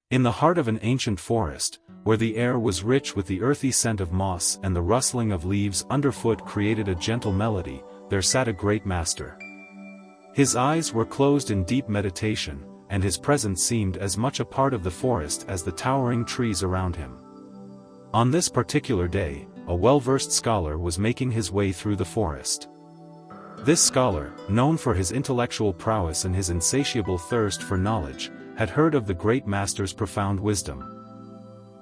In the heart of an ancient forest, where the air was rich with the earthy scent of moss and the rustling of leaves underfoot created a gentle melody, there sat a great master. His eyes were closed in deep meditation, and his presence seemed as much a part of the forest as the towering trees around him. On this particular day, a well-versed scholar was making his way through the forest. This scholar, known for his intellectual prowess and his insatiable thirst for knowledge, had heard of the great master's profound wisdom.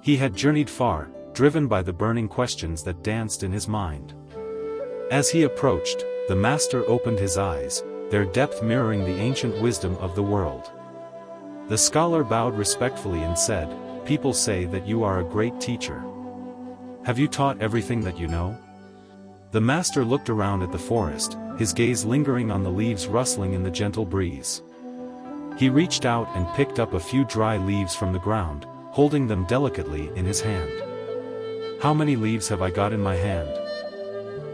He had journeyed far, driven by the burning questions that danced in his mind. As he approached, the master opened his eyes, their depth mirroring the ancient wisdom of the world. The scholar bowed respectfully and said, "People say that you are a great teacher. Have you taught everything that you know?" The master looked around at the forest, his gaze lingering on the leaves rustling in the gentle breeze. He reached out and picked up a few dry leaves from the ground, holding them delicately in his hand. "How many leaves have I got in my hand?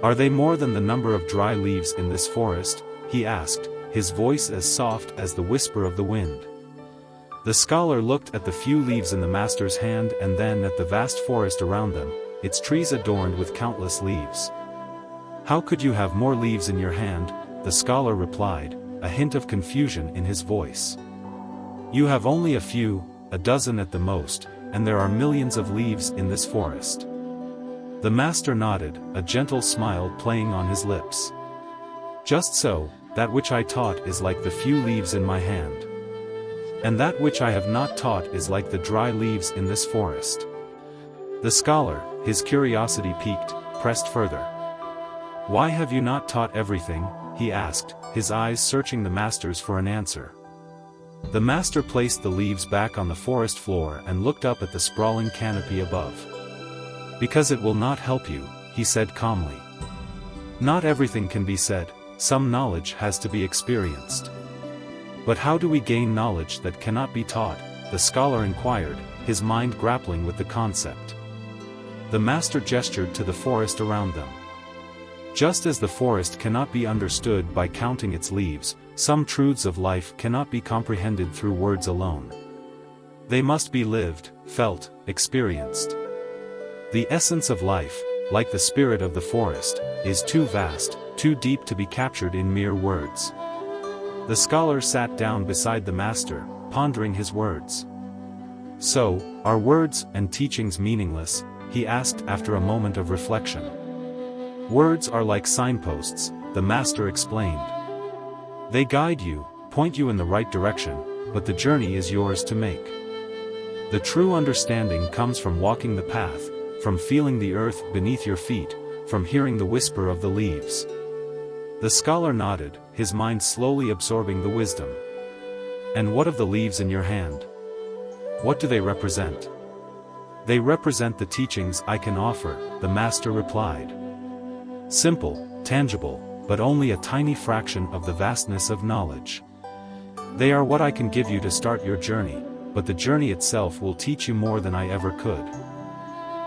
Are they more than the number of dry leaves in this forest?" he asked, his voice as soft as the whisper of the wind. The scholar looked at the few leaves in the master's hand and then at the vast forest around them, its trees adorned with countless leaves. "How could you have more leaves in your hand?" the scholar replied, a hint of confusion in his voice. "You have only a few, a dozen at the most, and there are millions of leaves in this forest." The master nodded, a gentle smile playing on his lips. "Just so, that which I taught is like the few leaves in my hand. And that which I have not taught is like the dry leaves in this forest." The scholar, his curiosity piqued, pressed further. "Why have you not taught everything?" he asked, his eyes searching the master's for an answer. The master placed the leaves back on the forest floor and looked up at the sprawling canopy above. "Because it will not help you," he said calmly. "Not everything can be said, some knowledge has to be experienced." "But how do we gain knowledge that cannot be taught?" the scholar inquired, his mind grappling with the concept. The master gestured to the forest around them. "Just as the forest cannot be understood by counting its leaves, some truths of life cannot be comprehended through words alone. They must be lived, felt, experienced. The essence of life, like the spirit of the forest, is too vast, too deep to be captured in mere words." The scholar sat down beside the master, pondering his words. "So, are words and teachings meaningless?" he asked after a moment of reflection. "Words are like signposts," the master explained. "They guide you, point you in the right direction, but the journey is yours to make. The true understanding comes from walking the path, from feeling the earth beneath your feet, from hearing the whisper of the leaves." The scholar nodded, his mind slowly absorbing the wisdom. "And what of the leaves in your hand? What do they represent?" "They represent the teachings I can offer," the master replied. "Simple, tangible, but only a tiny fraction of the vastness of knowledge. They are what I can give you to start your journey, but the journey itself will teach you more than I ever could."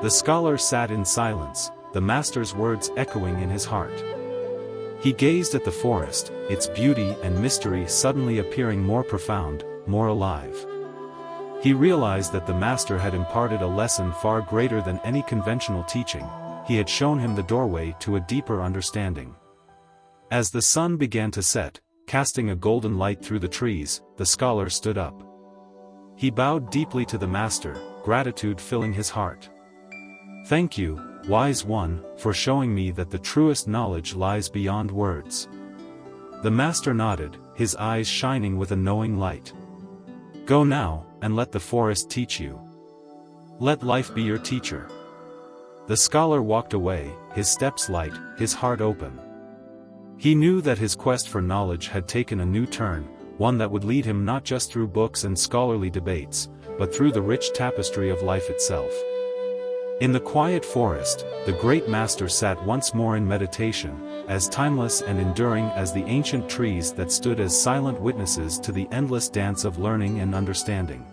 The scholar sat in silence, the master's words echoing in his heart. He gazed at the forest, its beauty and mystery suddenly appearing more profound, more alive. He realized that the master had imparted a lesson far greater than any conventional teaching. He had shown him the doorway to a deeper understanding. As the sun began to set, casting a golden light through the trees, the scholar stood up. He bowed deeply to the master, gratitude filling his heart. "Thank you, wise one, for showing me that the truest knowledge lies beyond words." The master nodded, his eyes shining with a knowing light. "Go now, and let the forest teach you. Let life be your teacher." The scholar walked away, his steps light, his heart open. He knew that his quest for knowledge had taken a new turn, one that would lead him not just through books and scholarly debates, but through the rich tapestry of life itself. In the quiet forest, the great master sat once more in meditation, as timeless and enduring as the ancient trees that stood as silent witnesses to the endless dance of learning and understanding.